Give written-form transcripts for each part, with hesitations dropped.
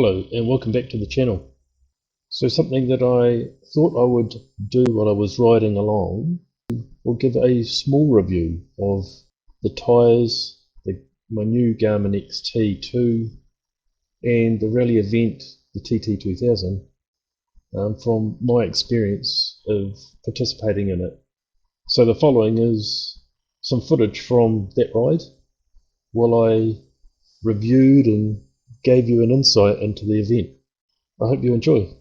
Hello and welcome back to the channel. So something that I thought I would do while I was riding along, will give a small review of the Tyres, my new Garmin XT2 and the rally event, the TT2000, from my experience of participating in it. So the following is some footage from that ride while I reviewed and gave you an insight into the event. I hope you enjoy.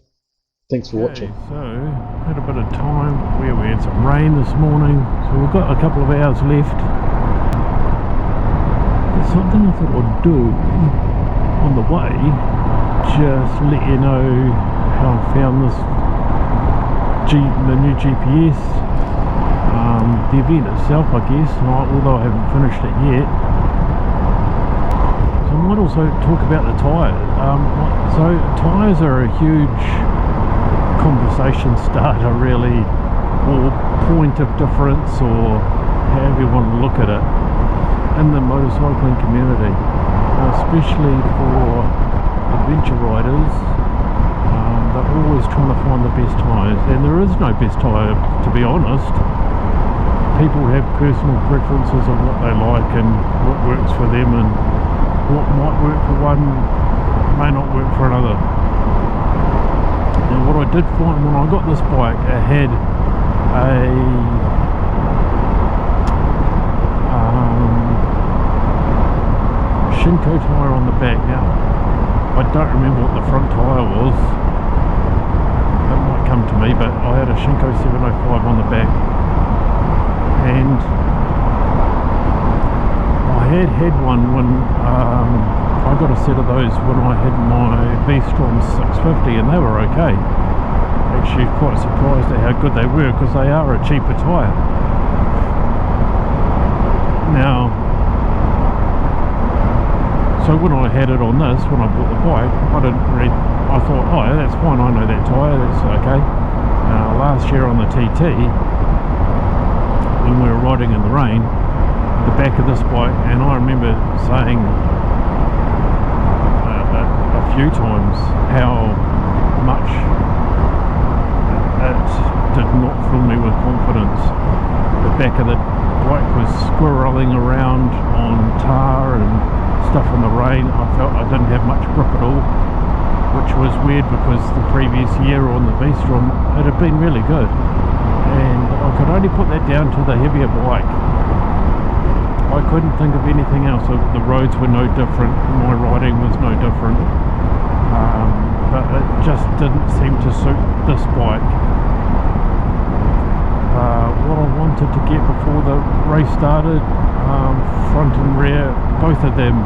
Thanks for watching. So, had a bit of time where we had some rain this morning, so we've got a couple of hours left. But something I thought I'd do on the way, just let you know how I found this the new GPS, the event itself, I guess, although I haven't finished it yet. I might also talk about the tyres. So tyres are a huge conversation starter, really, or point of difference, or however you want to look at it, in the motorcycling community, especially for adventure riders. They're always trying to find the best tyres, and there is no best tyre, to be honest. People have personal preferences of what they like and what works for them, and what might work for one may not work for another. Now what I did find when I got this bike, it had a Shinko tyre on the back. Now I don't remember what the front tyre was, it might come to me, but I had a Shinko 705 on the back, and I had one when I got a set of those when I had my V-Strom 650, and they were okay. Actually quite surprised at how good they were, because they are a cheaper tyre. Now, so when I had it on this, when I bought the bike, I thought, oh yeah, that's fine, I know that tyre, that's okay. Last year on the TT, when we were riding in the rain, the back of this bike, and I remember saying a few times how much it did not fill me with confidence. The back of the bike was squirreling around on tar and stuff in the rain. I felt I didn't have much grip at all, which was weird because the previous year on the V-Strom it had been really good, and I could only put that down to the heavier bike. I couldn't think of anything else. The roads were no different, my riding was no different, but it just didn't seem to suit this bike. What I wanted to get before the race started, front and rear, both of them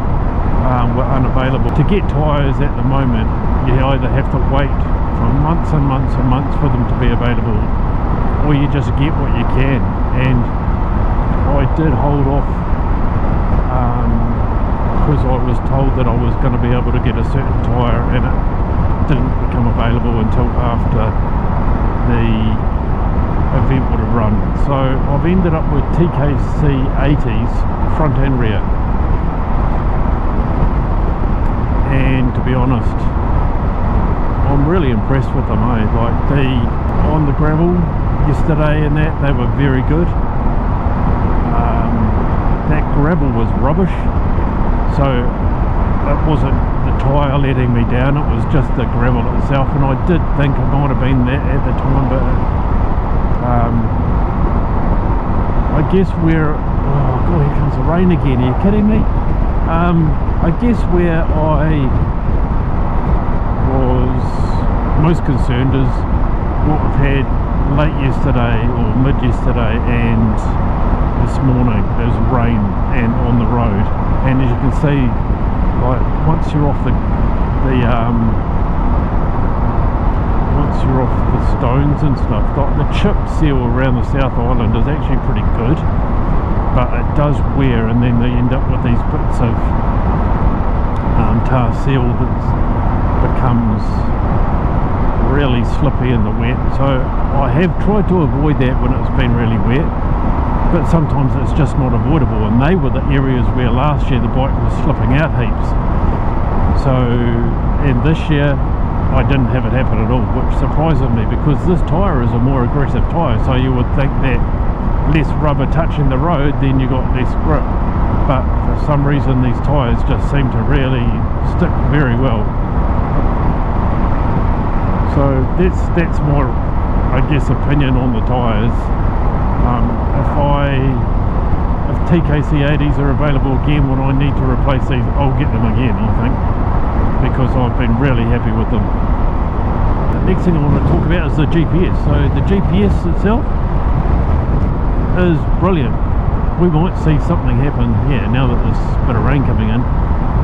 were unavailable. To get tyres at the moment, you either have to wait for months and months and months for them to be available, or you just get what you can, and I did hold off because I was told that I was going to be able to get a certain tyre, and it didn't become available until after the event would have run. So I've ended up with TKC 80s front and rear, and to be honest, I'm really impressed with them. Like on the gravel yesterday and that, they were very good. That gravel was rubbish, so it wasn't the tyre letting me down, it was just the gravel itself, and I did think it might have been that at the time, but I guess where, oh god, here comes the rain again, are you kidding me? I guess where I was most concerned is what we've had late yesterday or mid yesterday and this morning is rain and on the road, and as you can see, like once you're off the stones and stuff, the chip seal around the South Island is actually pretty good, but it does wear, and then they end up with these bits of tar seal that becomes really slippy in the wet. So I have tried to avoid that when it's been really wet, but sometimes it's just not avoidable, and they were the areas where last year the bike was slipping out heaps. So, and this year I didn't have it happen at all, which surprises me because this tyre is a more aggressive tyre, so you would think that less rubber touching the road, then you got less grip. But for some reason these tyres just seem to really stick very well. So that's my, I guess, opinion on the tyres. If TKC80s are available again when I need to replace these, I'll get them again, I think, because I've been really happy with them. The next thing I want to talk about is the GPS. So the GPS itself is brilliant. We might see something happen here now that there's a bit of rain coming in.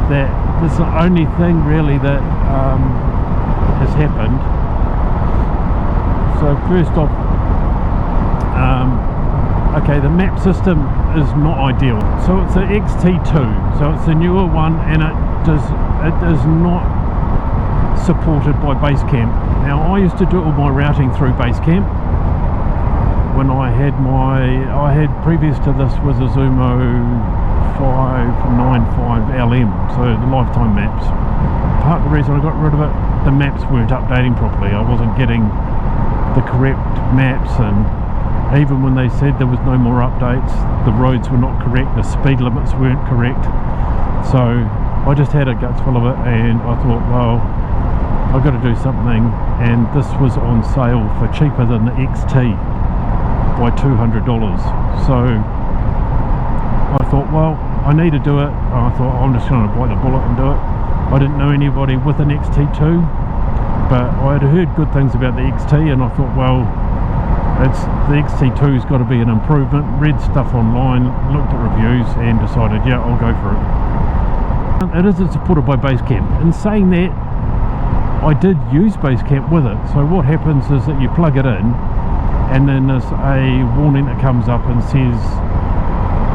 That's the only thing really that has happened. So first off, okay, the map system is not ideal. So it's the XT2, so it's the newer one, and it is not supported by Basecamp. Now I used to do all my routing through Basecamp when I had previous to this was a Zumo 595LM, so the lifetime maps. Part of the reason I got rid of it, the maps weren't updating properly. I wasn't getting the correct maps, and even when they said there was no more updates, the roads were not correct, the speed limits weren't correct. So I just had a guts full of it, and I thought, well, I've got to do something, and this was on sale for cheaper than the XT by $200. So I thought, well, I need to do it. I thought, I'm just going to bite the bullet and do it. I didn't know anybody with an XT2, but I had heard good things about the XT, and I thought, well, the XT2's got to be an improvement. Read stuff online, looked at reviews, and decided, yeah, I'll go for it. It isn't supported by Basecamp. In saying that, I did use Basecamp with it. So what happens is that you plug it in, and then there's a warning that comes up and says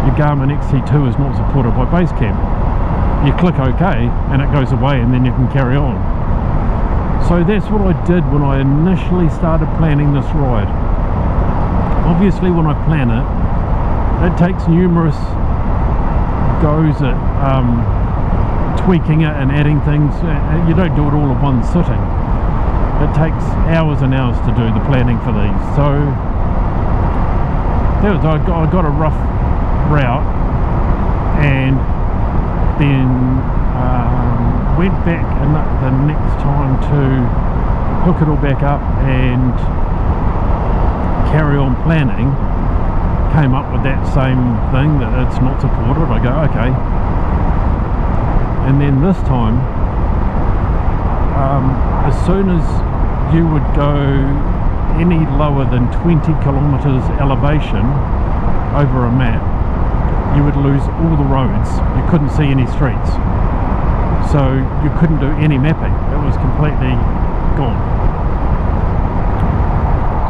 your Garmin XT2 is not supported by Basecamp. You click OK, and it goes away, and then you can carry on. So that's what I did when I initially started planning this ride. Obviously when I plan it, it takes numerous goes at tweaking it and adding things. You don't do it all in one sitting. It takes hours and hours to do the planning for these. So there was, I got a rough route, and then went back the next time to hook it all back up and carry on planning. Came up with that same thing, that it's not supported. I go, okay. And then this time, as soon as you would go any lower than 20 kilometers elevation over a map, you would lose all the roads. You couldn't see any streets, so you couldn't do any mapping. It was completely gone.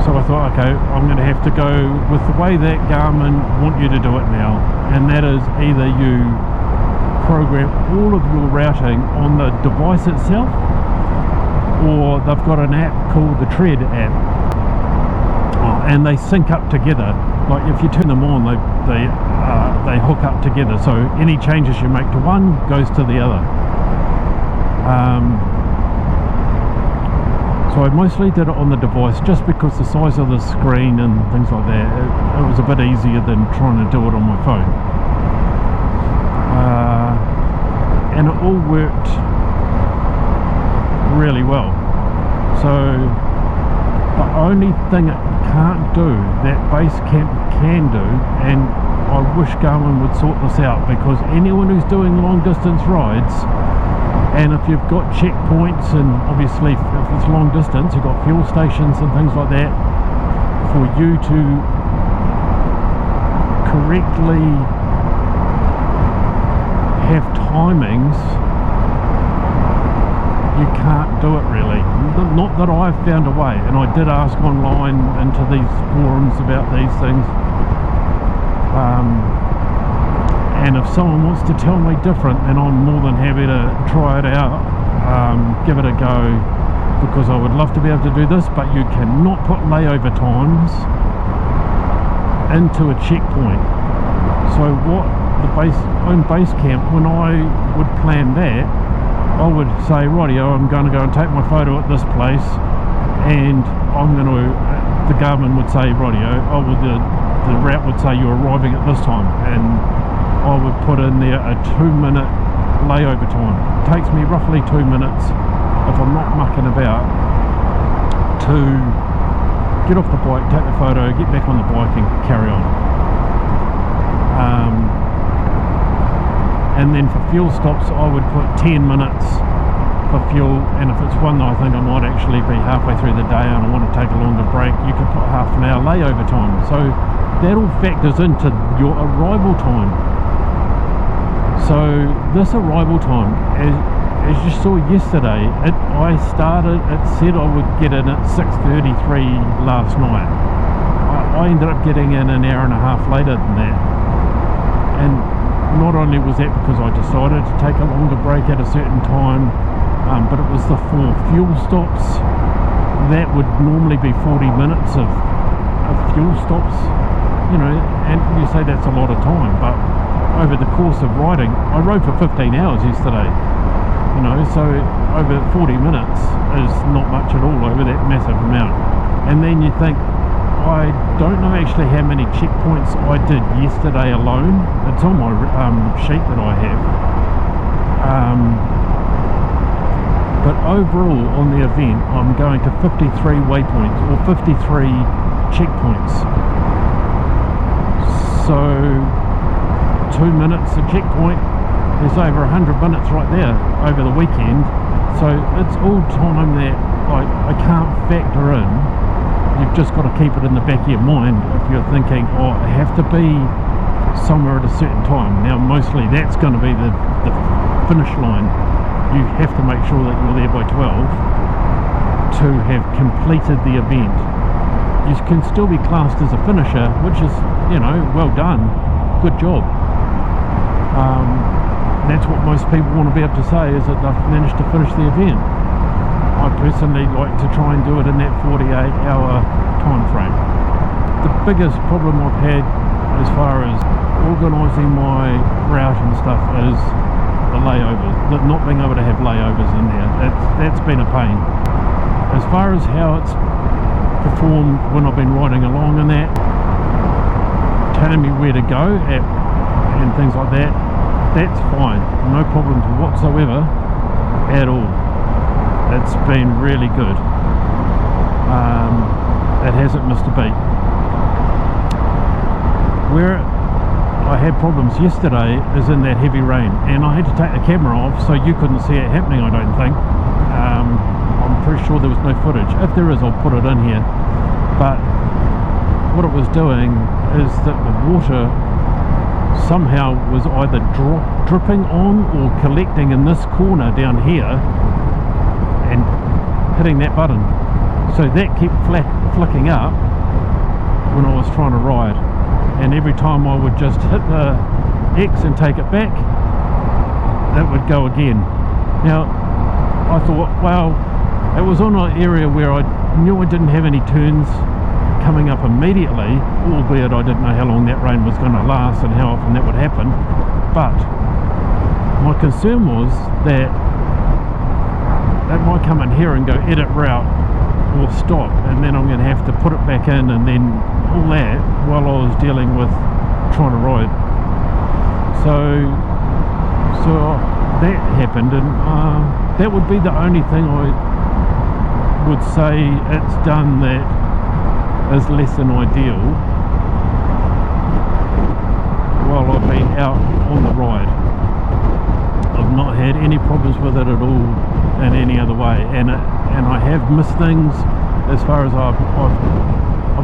So I thought, okay, I'm going to have to go with the way that Garmin want you to do it now, and that is either you program all of your routing on the device itself, or they've got an app called the Tread app, and they sync up together. Like if you turn them on, they hook up together, so any changes you make to one goes to the other. So I mostly did it on the device just because the size of the screen and things like that, it was a bit easier than trying to do it on my phone. And it all worked really well. So the only thing it can't do that Basecamp can do, and I wish Garmin would sort this out, because anyone who's doing long distance rides, and if you've got checkpoints, and obviously if it's long distance, you've got fuel stations and things like that, for you to correctly have timings, you can't do it really. Not that I've found a way, and I did ask online into these forums about these things. And if someone wants to tell me different, then I'm more than happy to try it out, give it a go, because I would love to be able to do this, but you cannot put layover times into a checkpoint. So what on Basecamp, when I would plan that, I would say, rightio, I'm going to go and take my photo at this place, and I'm going to, the Garmin would say, rightio, the route would say you're arriving at this time, and I would put in there a 2-minute layover time. It takes me roughly 2 minutes, if I'm not mucking about, to get off the bike, take the photo, get back on the bike and carry on. And then for fuel stops, I would put 10 minutes for fuel, and if it's one that I think I might actually be halfway through the day and I want to take a longer break, you could put half an hour layover time. So that all factors into your arrival time. So this arrival time, as you saw yesterday, it said I would get in at 6:33 last night. I ended up getting in an hour and a half later than that, and not only was that because I decided to take a longer break at a certain time, but it was the 4 fuel stops. That would normally be 40 minutes of fuel stops, you know, and you say that's a lot of time, but over the course of riding, I rode for 15 hours yesterday, you know, so over 40 minutes is not much at all over that massive amount. And then you think, I don't know actually how many checkpoints I did yesterday alone. It's on my sheet that I have. But overall on the event, I'm going to 53 waypoints, or 53 checkpoints. So 2 minutes a checkpoint, there's over 100 minutes right there over the weekend. So it's all time that I can't factor in. You've just got to keep it in the back of your mind if you're thinking, oh, I have to be somewhere at a certain time. Now mostly that's going to be the finish line. You have to make sure that you're there by 12 to have completed the event. You can still be classed as a finisher, which is, you know, well done, good job. That's what most people want to be able to say, is that they've managed to finish the event. I personally like to try and do it in that 48-hour time frame. The biggest problem I've had as far as organising my route and stuff is the layovers, not being able to have layovers in there. That's been a pain. As far as how it's performed when I've been riding along and that, telling me where to go and things like that, that's fine. No problems whatsoever at all. It's been really good. It hasn't missed a beat. Where I had problems yesterday is in that heavy rain, and I had to take the camera off so you couldn't see it happening, I don't think. I'm pretty sure there was no footage. If there is, I'll put it in here. But what it was doing is that the water somehow was either dripping on or collecting in this corner down here and hitting that button. So that kept flicking up when I was trying to ride, and every time I would just hit the X and take it back, that would go again. Now I thought, well, it was on an area where I knew I didn't have any turns coming up immediately, albeit I didn't know how long that rain was going to last and how often that would happen. But my concern was that it might come in here and go edit route or stop, and then I'm going to have to put it back in, and then all that while I was dealing with trying to ride. So that happened, and that would be the only thing I would say it's done that is less than ideal while I've been out on the ride. I've not had any problems with it at all in any other way, and I have missed things as far as I've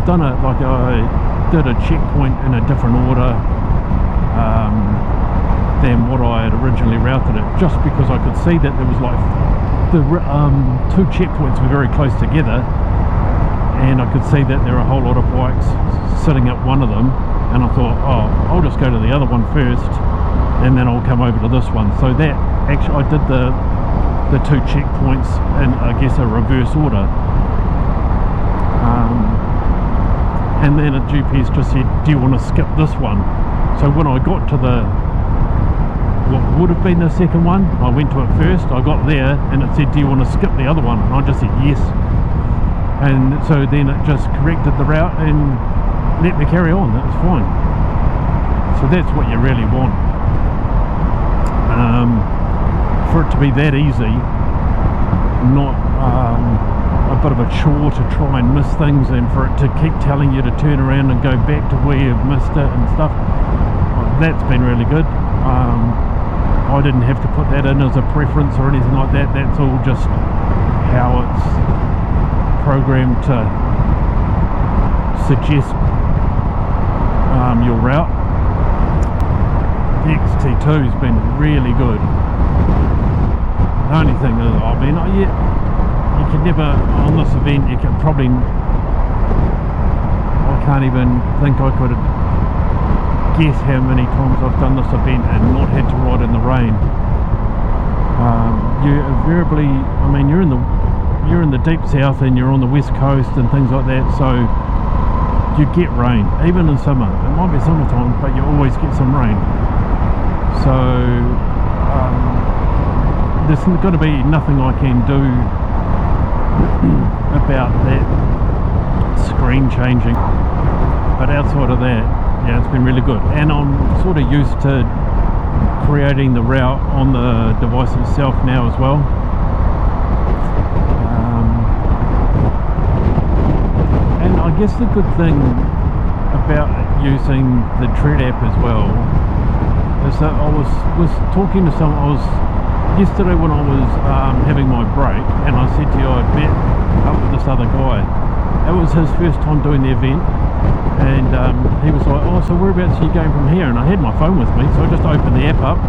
done it, like I did a checkpoint in a different order than what I had originally routed it, just because I could see that there was like the 2 checkpoints were very close together, and I could see that there are a whole lot of bikes sitting at one of them, and I thought, oh, I'll just go to the other one first and then I'll come over to this one. So that actually, I did the 2 checkpoints in, I guess, a reverse order, and then a GPS just said, do you want to skip this one? So when I got to what would have been the second one. I went to it first, I got there and it said, do you want to skip the other one? And I just said yes. And so then it just corrected the route and let me carry on. That was fine. So that's what you really want. For it to be that easy, not a bit of a chore to try and miss things, and for it to keep telling you to turn around and go back to where you've missed it and stuff, that's been really good. I didn't have to put that in as a preference or anything like that. That's all just how it's programmed to suggest your route. The XT2 has been really good. The only thing is, I mean, you can never, on this event, you can probably, I can't even think I could guess how many times I've done this event and not had to ride in the rain. You invariably, I mean, you're in the deep south and you're on the west coast and things like that, so you get rain, even in summer. It might be summertime, but you always get some rain. So there's going to be nothing I can do about that screen changing, but outside of that, yeah, it's been really good. And I'm sort of used to creating the route on the device itself now as well. And I guess the good thing about using the Tread app as well is that I was talking to someone. Yesterday when I was having my break, and I said to you I'd met up with this other guy. It was his first time doing the event, and he was like, oh, so whereabouts are you going from here? And I had my phone with me, so I just opened the app up,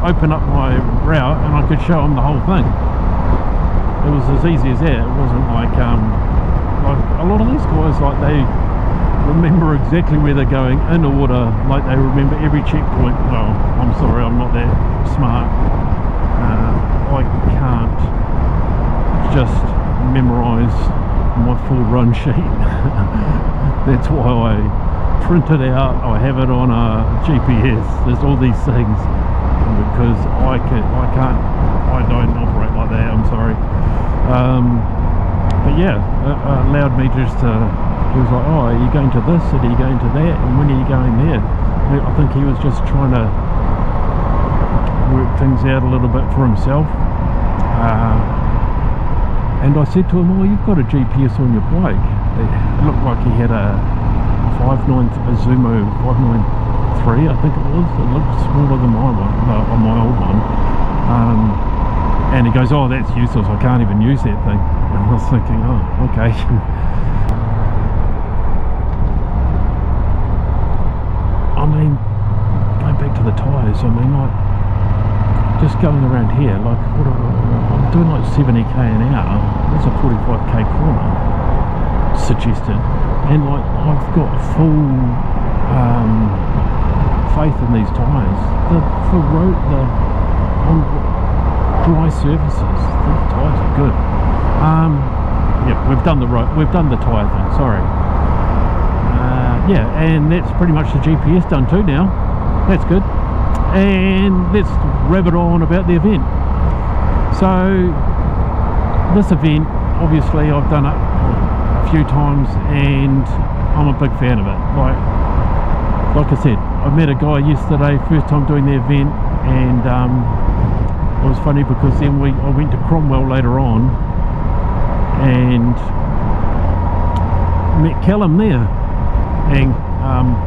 opened up my route, and I could show him the whole thing. It was as easy as that. It wasn't like a lot of these guys, like, they remember exactly where they're going in order, like they remember every checkpoint. Well, I'm sorry, I'm not that smart. I can't just memorize my full run sheet. That's why I print it out, I have it on a GPS, there's all these things, because I don't operate like that, I'm sorry. But yeah, it allowed me just to, he was like, oh, are you going to this, or are you going to that, and when are you going there? I think he was just trying to work things out a little bit for himself. And I said to him, oh, you've got a GPS on your bike. It looked like he had a Zumo 593, I think it was. It looked smaller than my one, on my old one. And he goes, oh, that's useless, I can't even use that thing. And I was thinking, oh, okay. I mean, going back to the tyres, I mean, like, just going around here, like, I'm doing like 70k an hour. There's a 45k corner suggested, and like, I've got full faith in these tyres. For road, on dry surfaces, these tyres are good. Yeah, we've done the tyre thing. Sorry. Yeah, and that's pretty much the GPS done too now. That's good. And let's rabbit on about the event. So this event, obviously I've done it a few times and I'm a big fan of it. Like I said, I met a guy yesterday, first time doing the event, and it was funny because then I went to Cromwell later on and met Callum there, and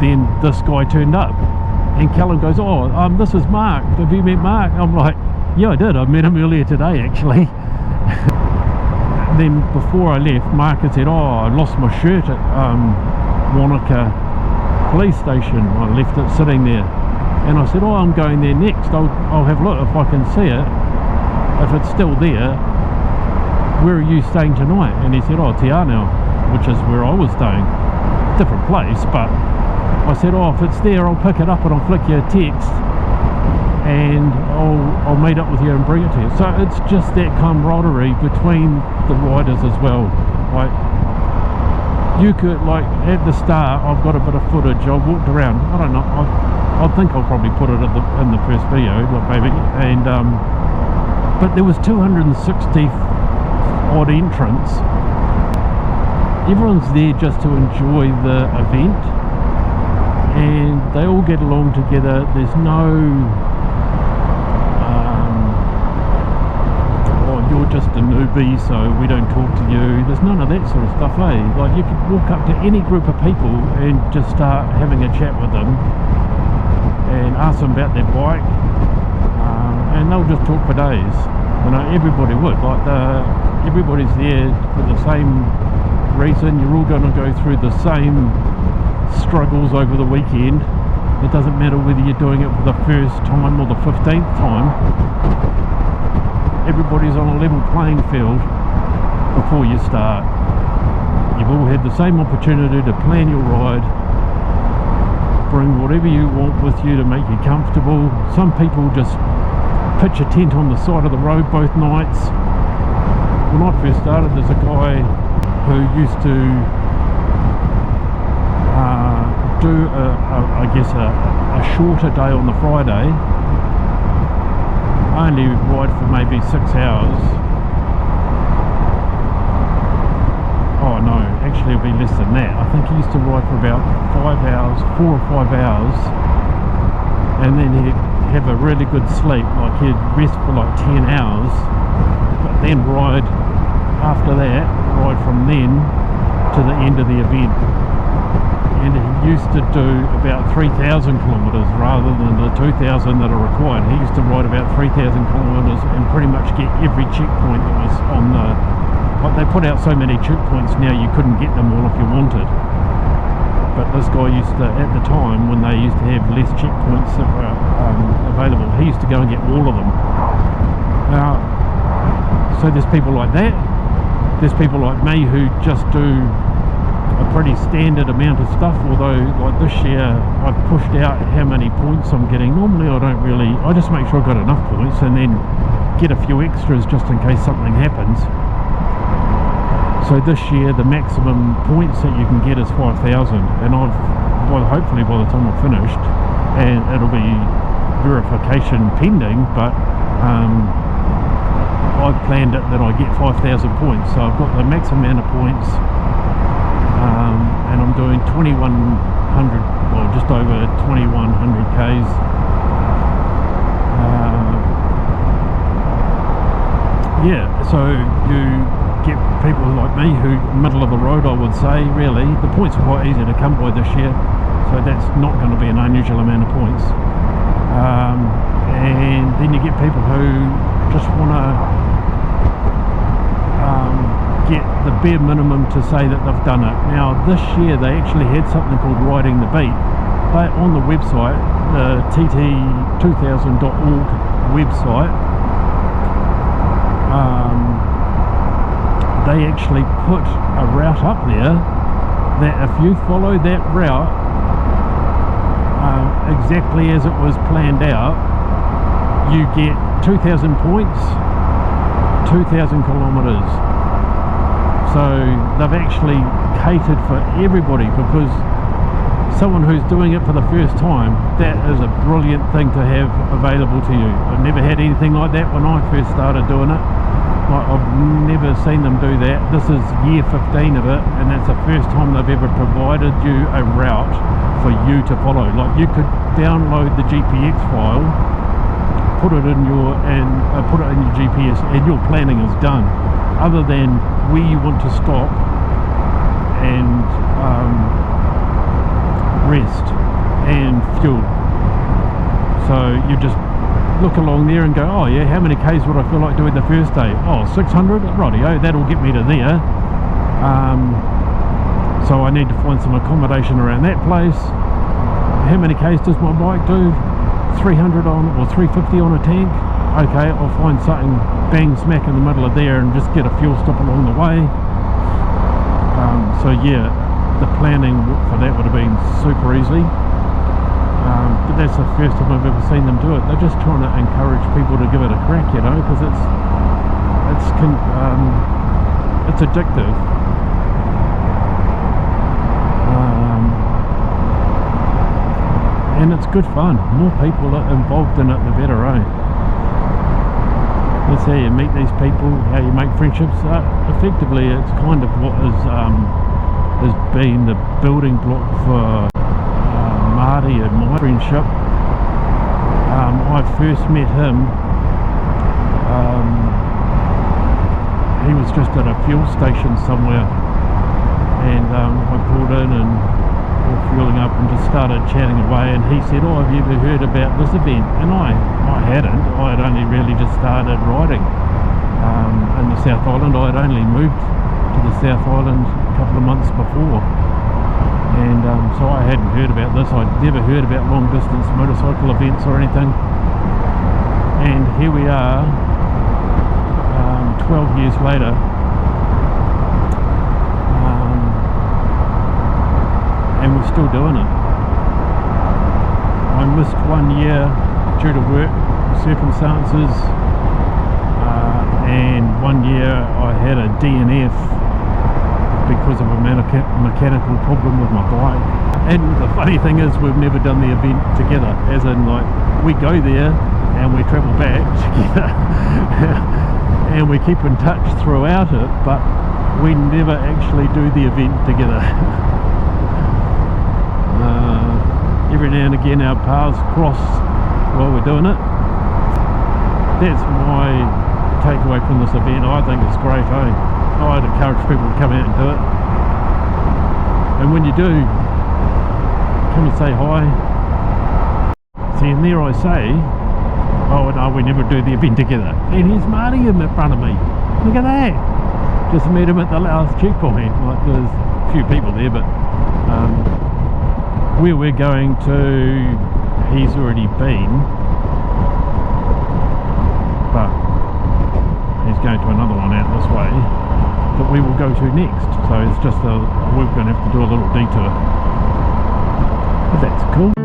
then this guy turned up. And Callum goes, oh, this is Mark. Have you met Mark? I'm like, yeah, I did. I met him earlier today, actually. Then before I left, Mark had said, oh, I lost my shirt at Wanaka police station. I left it sitting there. And I said, oh, I'm going there next. I'll have a look if I can see it. If it's still there, where are you staying tonight? And he said, oh, Te Anau, which is where I was staying. Different place, but I said, oh, if it's there, I'll pick it up and I'll flick you a text and I'll meet up with you and bring it to you. So it's just that camaraderie between the riders as well. Like, you could, like, at the start, I've got a bit of footage. I walked around. I don't know. I think I'll probably put it in the first video, like maybe. And but there was 260 odd entrants. Everyone's there just to enjoy the event, and they all get along together. There's no you're just a newbie, so we don't talk to you. There's none of that sort of stuff, eh? Like, you could walk up to any group of people and just start having a chat with them and ask them about their bike, and they'll just talk for days. You know, everybody would. Like, everybody's there for the same reason. You're all going to go through the same struggles over the weekend. It doesn't matter whether you're doing it for the first time or the 15th time. Everybody's on a level playing field before you start. You've all had the same opportunity to plan your ride, bring whatever you want with you to make you comfortable. Some people just pitch a tent on the side of the road both nights. When I first started, there's a guy who used to do I guess a shorter day on the Friday. I only ride for maybe 6 hours. Oh no, actually it'll be less than that. I think he used to ride for about 5 hours, 4 or 5 hours, and then he'd have a really good sleep, like he'd rest for like 10 hours, but then ride after that, ride from then to the end of the event. And he used to do about 3,000 kilometres rather than the 2,000 that are required. He used to ride about 3,000 kilometres and pretty much get every checkpoint that was on the... Like, they put out so many checkpoints now you couldn't get them all if you wanted. But this guy used to, at the time when they used to have less checkpoints that were available, he used to go and get all of them. Now, so there's people like that. There's people like me who just do a pretty standard amount of stuff, although like this year I've pushed out how many points I'm getting. Normally I don't really, I just make sure I've got enough points and then get a few extras just in case something happens. So this year the maximum points that you can get is 5,000, and hopefully by the time I've finished, and it'll be verification pending, but I've planned it that I get 5,000 points, so I've got the max amount of points. And I'm doing 2,100, well, just over 2,100 Ks. Yeah, so you get people like me who, middle of the road, I would say, really. The points are quite easy to come by this year, so that's not going to be an unusual amount of points. And then you get people who just want to get the bare minimum to say that they've done it. Now this year they actually had something called Riding the Beat. They, on the website, the TT2000.org website, they actually put a route up there that if you follow that route exactly as it was planned out, you get 2,000 points, 2,000 kilometres. So they've actually catered for everybody, because someone who's doing it for the first time, that is a brilliant thing to have available to you. I've never had anything like that when I first started doing it. Like, I've never seen them do that. This is year 15 of it, and that's the first time they've ever provided you a route for you to follow. Like, you could download the GPX file, put it in your GPS, and your planning is done, other than where you want to stop and rest and fuel. So you just look along there and go, oh yeah, how many Ks would I feel like doing the first day? Oh, 600, rightio, that'll get me to there. So I need to find some accommodation around that place. How many Ks does my bike do? 300 on, or 350 on a tank? Okay, I'll find something bang smack in the middle of there and just get a fuel stop along the way. So yeah, the planning for that would have been super easy. But that's the first time I've ever seen them do it. They're just trying to encourage people to give it a crack, you know, because it's addictive. and it's good fun. More people are involved in it, the better, eh? That's how you meet these people, how you make friendships. Effectively, it's kind of what has been the building block for Marty and my friendship. I first met him, he was just at a fuel station somewhere, and I pulled in and we're fueling up and just started chatting away, and he said, "Oh, have you ever heard about this event?" And I hadn't. I had only really just started riding in the South Island. I had only moved to the South Island a couple of months before, and so I hadn't heard about this. I'd never heard about long distance motorcycle events or anything, and here we are 12 years later, and we're still doing it. I missed 1 year due to work circumstances, and 1 year I had a DNF because of a mechanical problem with my bike. And the funny thing is, we've never done the event together, as in, like, we go there and we travel back together and we keep in touch throughout it, but we never actually do the event together. Every now and again our paths cross while we're doing it. That's my takeaway from this event. I think it's great, eh? I'd encourage people to come out and do it. And when you do, come and say hi. See, and there I say, "Oh no, we never do the event together." And here's Marty in front of me. Look at that. Just met him at the last checkpoint. Like, there's a few people there, but where we're going to, he's already been, but he's going to another one out this way that we will go to next. So it's just we're going to have to do a little detour, but that's cool.